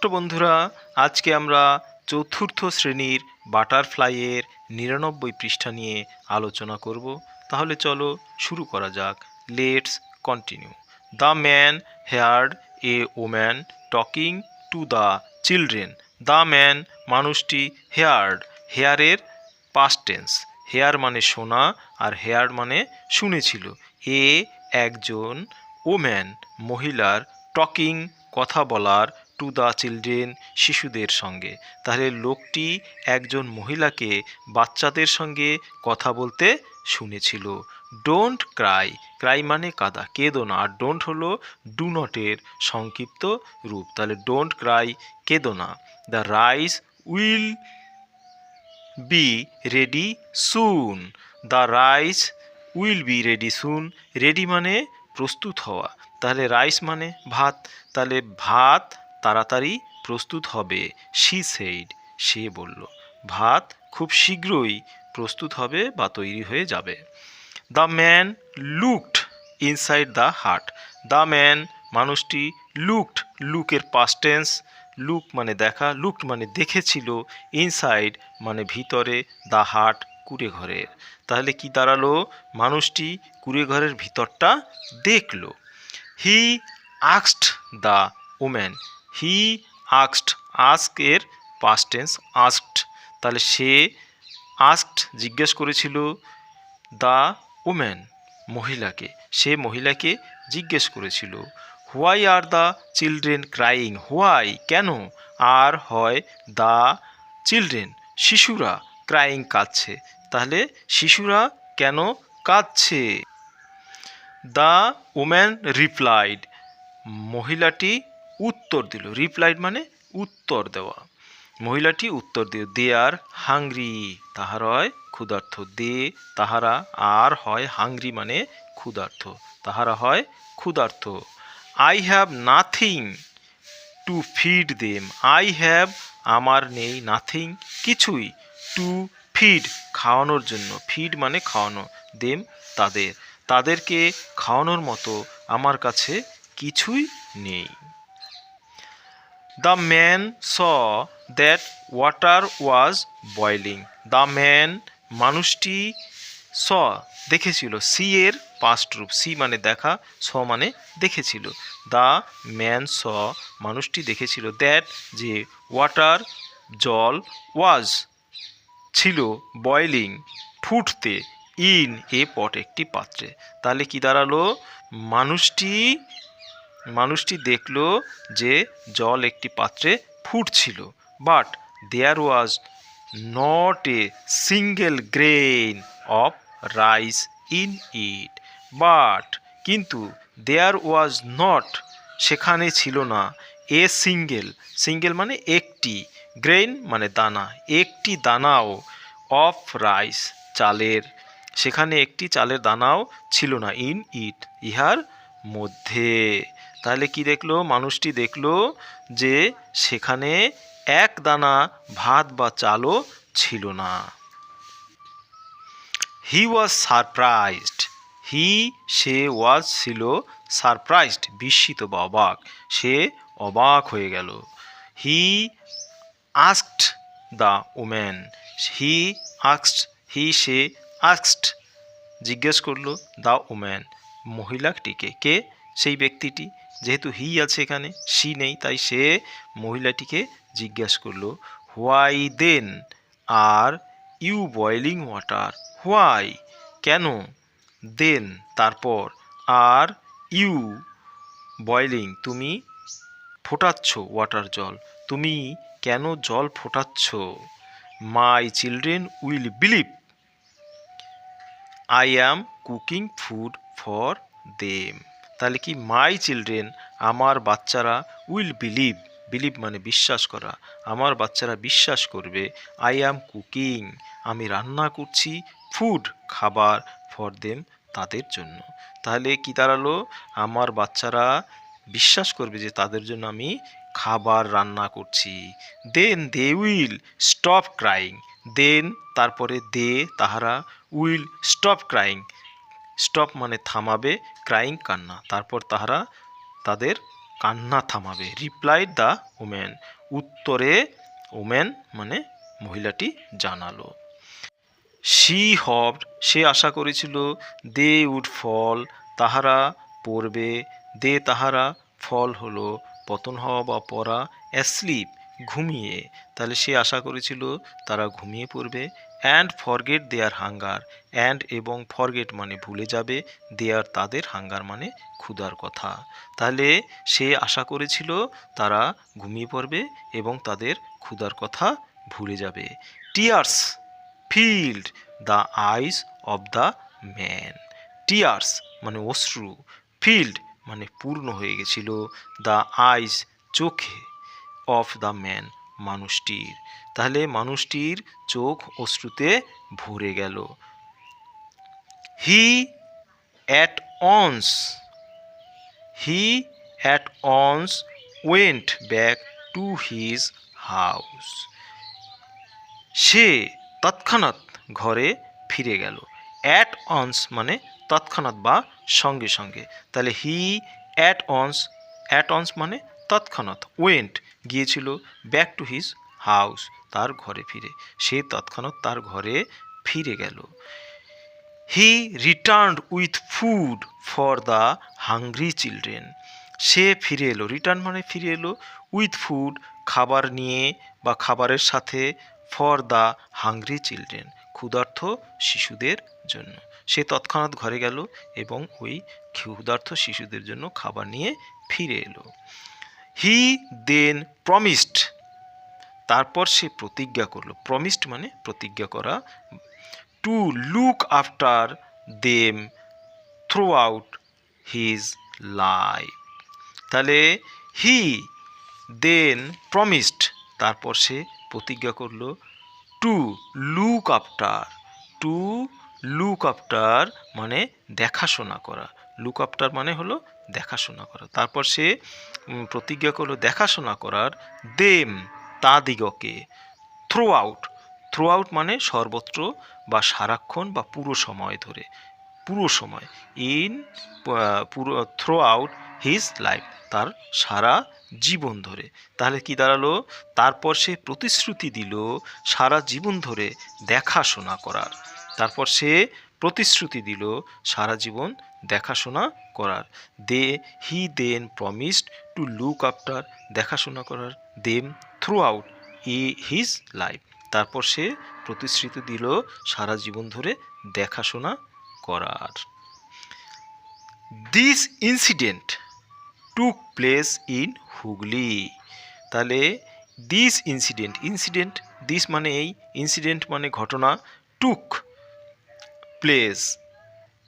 বন্ধুরা, আজকে আমরা চতুর্থ শ্রেণীর বাটারফ্লাইয়ের ৯৯ পৃষ্ঠা নিয়ে আলোচনা করব। তাহলে চলো শুরু করা যাক। Let's continue. The man heard a woman talking to the children. The man মানুষটি, হেয়ার্ড, হেয়ারের পাস্ট টেন্স। হেয়ার মানে শোনা আর হেয়ার্ড মানে শুনেছিল। এ একজন, ওম্যান মহিলার, টকিং কথা বলার, টু দ্য চিলড্রেন শিশুদের সঙ্গে। তাহলে লোকটি একজন মহিলাকে বাচ্চাদের সঙ্গে কথা বলতে শুনেছিল। ডোন্ট ক্রাই, ক্রাই মানে কাঁদা, কেঁদো না। আর ডোন্ট হলো ডু নটের সংক্ষিপ্ত রূপ। তাহলে ডোন্ট ক্রাই, কেঁদো না। The rice will be ready soon. The rice will be ready soon. Ready মানে প্রস্তুত হওয়া। তাহলে রাইস মানে ভাত, তাহলে ভাত তাড়াতাড়ি প্রস্তুত হবে। শি সেইড, সে বলল, ভাত খুব শীঘ্রই প্রস্তুত হবে বা তৈরি হয়ে যাবে। The man looked inside the হাট। দ্য ম্যান মানুষটি, লুকড, লুকের পাস্ট টেন্স, লুক মানে দেখা, লুকড মানে দেখেছিল, ইনসাইড মানে ভিতরে, দ্য হাট কুঁড়ে ঘরের। তাহলে কি দাঁড়ালো? মানুষটি কুঁড়ে ঘরের ভিতরটা দেখলো। He asked the woman. He asked, ask এর পাস্ট টেন্স আস্কড। তাহলে সে আস্কড জিজ্ঞেস করেছিল, দ্য ওম্যান মহিলাকে, সে মহিলাকে জিজ্ঞেস করেছিল, why are the children crying. Why কেন, আর হয় দ্য চিলড্রেন শিশুরা, ক্রাইং কাঁদছে। তাহলে শিশুরা কেন কাঁদছে? দ্য ওম্যান রিপ্লাইড, মহিলাটি উত্তর দিল। রিপ্লাইড মানে উত্তর দেওয়া। মহিলাটি উত্তর দিল, দে আর হাংরি, তাহারা হয় ক্ষুধার্ত। দে তাহারা, আর হয় হাংরি মানে ক্ষুধার্ত, তাহারা হয় ক্ষুধার্ত। I have nothing to feed them. I have আমার নেই, নাথিং কিছুই, টু ফিড খাওয়ানোর জন্য, ফিড মানে খাওয়ানো, দেম তাদের, তাদেরকে খাওয়ানোর মতো আমার কাছে কিছুই নেই। The man saw that water was boiling. The man মানুষটি, স দেখেছিল, সি এর পাস্ট রূপ, সি মানে দেখা, স মানে দেখেছিল। দ্য ম্যান স মানুষটি দেখেছিল, দ্যাট যে, ওয়াটার জল, ওয়াজ ছিল, বয়লিং ফুটতে, ইন এ পট একটি পাত্রে। তাহলে কি দাঁড়ালো? মানুষটি দেখল যে জল একটি পাত্রে ফুটছিল। But there was not a single grain of rice in it. But কিন্তু, দেয়ার ওয়াজ নট সেখানে ছিল না, এ সিঙ্গেল, সিঙ্গেল মানে একটি, গ্রেইন মানে দানা, একটি দানাও, অফ রাইস চালের, সেখানে একটি চালের দানাও ছিল না, ইন ইট ইহার মধ্যে। তাহলে কি দেখলো? মানুষটি দেখলো যে সেখানে এক দানা ভাত বা চালও ছিল না। হি ওয়াজ সারপ্রাইজড। হি সে, ওয়াজ ছিল, সারপ্রাইজড বিস্মিত বা অবাক, সে অবাক হয়ে গেল। He asked the woman. He asked, he say, asked জিজ্ঞেস করলো, দ্য ওম্যান মহিলাটিকে, কে? সেই ব্যক্তিটি, যেহেতু হি আছে এখানে, সি নেই, তাই সে মহিলাটিকে জিজ্ঞেস করলো, why then are you boiling water. Why কেন, দেন তারপর, আর ইউ বয়লিং তুমি ফোটাচ্ছ, ওয়াটার জল, তুমি কেন জল ফোটাচ্ছ। My children will believe I am cooking food for them. তাহলে কি, মাই চিলড্রেন আমার বাচ্চারা, উইল বিলিভ, বিলিভ মানে বিশ্বাস করা, আমার বাচ্চারা বিশ্বাস করবে, আই অ্যাম কুকিং আমি রান্না করছি, ফুড খাবার, ফর দেম তাদের জন্য। তাহলে কি দাঁড়ালো? আমার বাচ্চারা বিশ্বাস করবে যে তাদের জন্য আমি খাবার রান্না করছি। দেন দে উইল স্টপ ক্রাইং। দেন তারপরে, দে তাহারা, উইল স্টপ ক্রাইং, স্টপ মানে থামাবে, ক্রাইং কান্না, তারপর তাহারা তাদের কান্না থামাবে। রিপ্লাইড দ্য ওম্যান, উত্তরে ওমেন মানে মহিলাটি জানালো। শি হপড সে আশা করেছিল, দে উড ফল তাহারা পড়বে, দে তাহারা ফল হলো পতন হওয়া বা পড়া, অ্যাসলিপ ঘুমিয়ে, তাহলে সে আশা করেছিল তারা ঘুমিয়ে পড়বে। And forget their hunger, and এবং ফরগেট মানে ভুলে যাবে, দেয়ার তাদের, হাঙ্গার মানে ক্ষুধার কথা। তাহলে সে আশা করেছিল তারা ঘুমিয়ে পড়বে এবং তাদের ক্ষুধার কথা ভুলে যাবে। Tears filled the eyes of the man, tears মানে অশ্রু, ফিল্ড মানে পূর্ণ হয়ে গেছিল, দ্য আইস চোখে, অফ দ্য ম্যান মানুষটির, তাহলে মানুষটির চোখ অশ্রুতে ভরে গেল। He at once, he at once went back to his house, সে তৎক্ষণাৎ ঘরে ফিরে গেল। অ্যাট অনস মানে তৎক্ষণাৎ বা সঙ্গে সঙ্গে, তাহলে হি অ্যাট অনস, অ্যাট অনস মানে তৎক্ষণাৎ, ওয়েন্ট গিয়েছিল, ব্যাক টু হিজ হাউস তার ঘরে ফিরে, সে তৎক্ষণাৎ তার ঘরে ফিরে গেল। He returned with food for the hungry children, সে ফিরে এলো, রিটার্ন মানে ফিরে এলো, উইথ ফুড খাবার নিয়ে বা খাবারের সাথে, ফর দ্য হাংরি চিলড্রেন ক্ষুধার্ত শিশুদের জন্য, সে তৎক্ষণাৎ ঘরে গেল এবং ওই ক্ষুধার্ত শিশুদের জন্য খাবার নিয়ে ফিরে এলো। হি দেন প্রমিসড, তারপর সে প্রতিজ্ঞা করলো, প্রমিসড মানে প্রতিজ্ঞা করা, to look after them through out his life, তাহলে হি দেন প্রমিসড তারপর সে প্রতিজ্ঞা করলো, to look after, to look after মানে দেখাশোনা করা, লুক আফটার মানে হলো দেখাশোনা করা, তারপর সে প্রতিজ্ঞা করলো দেখাশোনা করার, দেম তাদিগকে, থ্রু আউট, থ্রু আউট মানে সর্বত্র বা সারাক্ষণ বা পুরো সময় ধরে, পুরো সময়, ইন পুরো, থ্রু আউট হিজ লাইফ তার সারা জীবন ধরে, তাহলে কি দাঁড়ালো, তারপর সে প্রতিশ্রুতি দিল সারা জীবন ধরে দেখাশোনা করার, তারপর সে প্রতিশ্রুতি দিল সারা জীবন দেখাশোনা করার, দে হি দেন প্রমিসড টু লুক আফটার দেখাশোনা করার, them through out his life তারপর সে প্রতিশ্রুতি দিল সারা জীবন ধরে দেখাশোনা করার। This incident took place in Hooghly, তাহলে দিস ইনসিডেন্ট, ইনসিডেন্ট দিস মানে এই, ইনসিডেন্ট মানে ঘটনা, টুক প্লেস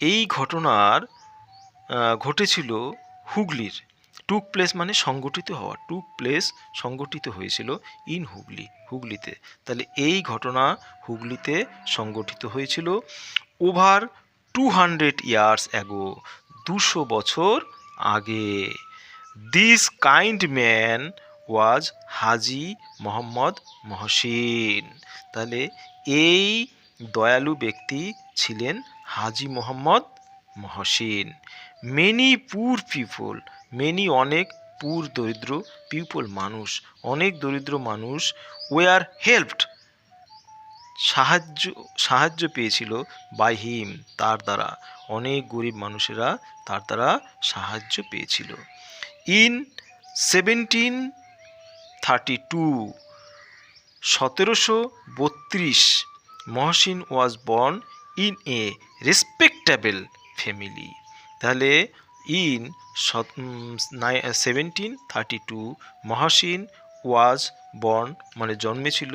এই ঘটনার ঘটেছিল হুগলির, টুক প্লেস মানে সংগঠিত হওয়া, টুক প্লেস সংগঠিত হয়েছিল, ইন হুগলি হুগলিতে, তাহলে এই ঘটনা হুগলিতে সংগঠিত হয়েছিল, ওভার 200 ইয়ার্স অ্যাগো 200 বছর আগে। This kind man was Haji Mohammad Mohsin, তাহলে এই দয়ালু ব্যক্তি ছিলেন হাজি মোহাম্মদ মহসিন। মেনি পুর পিপল, মেনি অনেক, পুর দরিদ্র, পিপল মানুষ, অনেক দরিদ্র মানুষ, ওয়ার হেল্পড সাহায্য পেয়েছিল, বাই হিম তার দ্বারা, অনেক গরিব মানুষেরা তার দ্বারা সাহায্য পেয়েছিল। In 1732 1732 Mohsin was born in a respectable family, তাহলে ইন 1732 মহসিন ওয়াজ বর্ন মানে জন্মেছিল,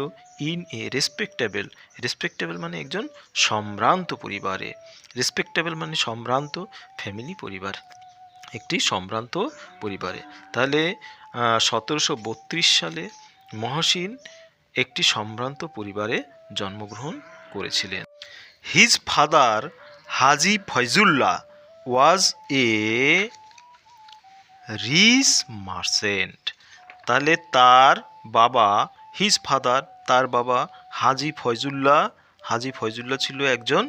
ইন এ রেসপেক্টেবল, রেসপেক্টেবল মানে একজন সম্ভ্রান্ত পরিবারে, রেসপেক্টেবল মানে সম্ভ্রান্ত, ফ্যামিলি পরিবার, একটি সম্ভ্রান্ত পরিবারে, তাহলে 1732 সালে মহসিন একটি সম্ভ্রান্ত পরিবারে জন্মগ্রহণ করেছিলেন। His father Haji Faizullah was a rich merchant, তাহলে তার বাবা, হিজ ফাদার তার বাবা, হাজি ফয়জুল্লাহ ছিল একজন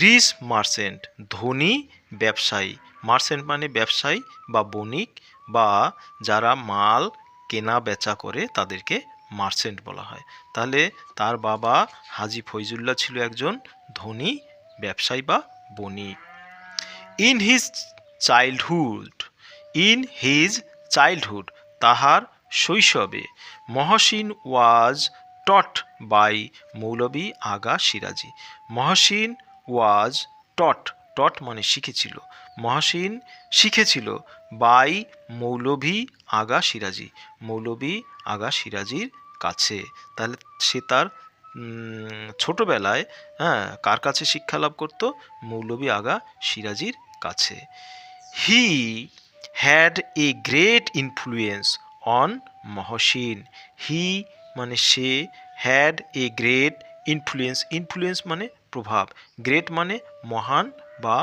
রিচ মার্চেন্ট ধনী ব্যবসায়ী, মার্চেন্ট মানে ব্যবসায়ী বা বণিক বা যারা মাল কেনা বেচা করে তাদেরকে মার্চেন্ট বলা হয়। তাহলে তার বাবা হাজী ফৈজুল্লাহ ছিল একজন ধনী ব্যবসায়ী বা বণিক। ইন হিজ চাইল্ডহুড তাহার শৈশবে মহসিন ওয়াজ টট বাই মৌলভী আগা সিরাজি। মহসিন ওয়াজ টট মানে শিখেছিল, মহসিন শিখেছিল বাই মৌলভী আগা সিরাজির কাছে। তাহলে সে তার ছোটবেলায় কার কাছে শিক্ষা লাভ করত? মৌলভী আগা সিরাজির কাছে। He had a great influence on Mohsin. He মানে সে, হ্যাড এ গ্রেট ইনফ্লুয়েন্স মানে প্রভাব, গ্রেট মানে মহান বা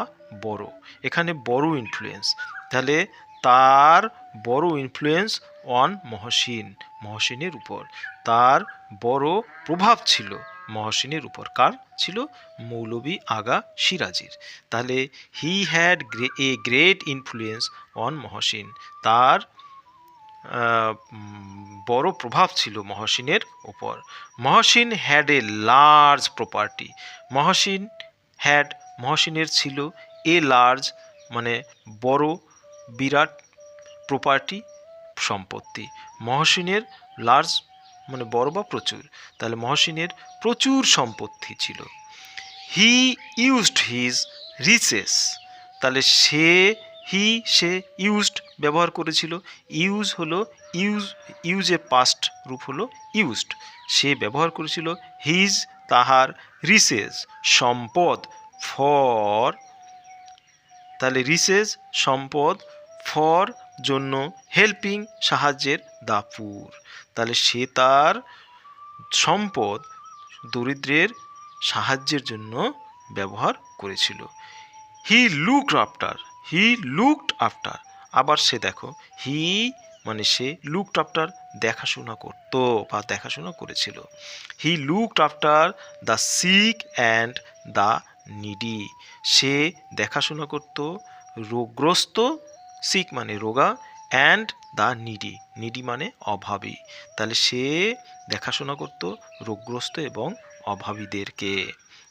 বড়, এখানে বড় ইনফ্লুয়েন্স। তাহলে তার বড় ইনফ্লুয়েন্স অন মহসিনের উপর, তার বড় প্রভাব ছিল মহসিনের উপর। কার ছিল? মৌলভী আগা সিরাজির। তাহলে he had a great influence on Mohsin, তার বড় প্রভাব ছিল মহসিনের উপর। Mohsin had a large property. মহসিনের ছিল এ লার্জ মানে বড়, বিরাট, প্রপার্টি সম্পত্তি। মহসিনের লার্জ মানে বড় বা প্রচুর, তাহলে মহসিনের প্রচুর সম্পত্তি ছিল। হি ইউজড হিজ রিচেস, তাহলে সে ইউজড ব্যবহার করেছিল। ইউজ হলো ইউজের পাস্ট রূপ হলো ইউজড, সে ব্যবহার করেছিল হিজ তাহার, রিচেস সম্পদ, ফর, তাহলে রিচেস সম্পদ, ফর জন্য, হেল্পিং সাহায্যের, দা পুর, তাহলে সে তার সম্পদ দরিদ্রের সাহায্যের জন্য ব্যবহার করেছিল। হি লুকড আফটার, আবার সে দেখো হি মানে সে, লুকড আফটার দেখাশোনা করত বা দেখাশোনা করেছিল। He looked after the sick and the needy, সে দেখাশোনা করত রোগগ্রস্ত, সিক মানে রোগা, অ্যান্ড দ্য নিডি মানে অভাবী, তাহলে সে দেখাশোনা করত রোগগ্রস্ত এবং অভাবীদেরকে।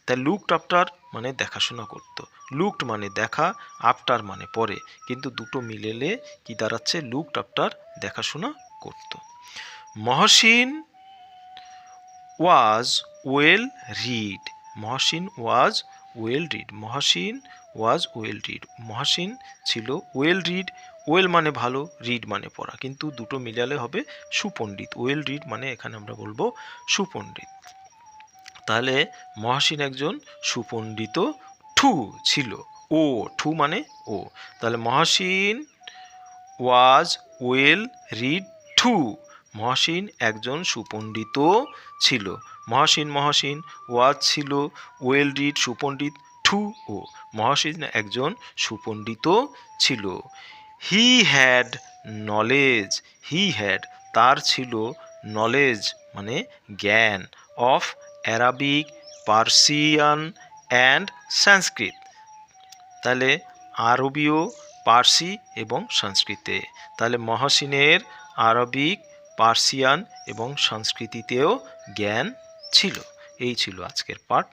তাই লুকড আফটার মানে দেখাশোনা করত, লুকড মানে দেখা, আফটার মানে পরে, কিন্তু দুটো মিলেলে কি দাঁড়াচ্ছে? লুকড আফটার দেখাশোনা করত। Mohsin was well read, Mohsin was well read, Mohsin ছিল ওয়েল রিড, ওয়েল মানে ভালো, রিড মানে পড়া, কিন্তু দুটো মিলালে হবে সুপণ্ডিত। ওয়েল রিড মানে এখানে আমরা বলবো সুপণ্ডিত। তাহলে মহসিন একজন সুপণ্ডিত ছিল। ঠু মানে ও, তাহলে Mohsin was well read too, Mohsin একজন সুপণ্ডিত ছিল। মহসিন ওয়াজ ছিল, ওয়েল রিড সুপণ্ডিত, টু ও, মহসিন একজন সুপণ্ডিত ছিল। হি হ্যাড তার ছিল নলেজ মানে জ্ঞান, অফ অ্যারাবিক, পার্সিয়ান অ্যান্ড সংস্কৃত, তাহলে আরবীয়, পার্সি এবং সংস্কৃতে। তাহলে মহসিনের আরবিক, পার্সিয়ান এবং সংস্কৃতিতেও জ্ঞান ছিল। এই ছিল আজকের পাঠ।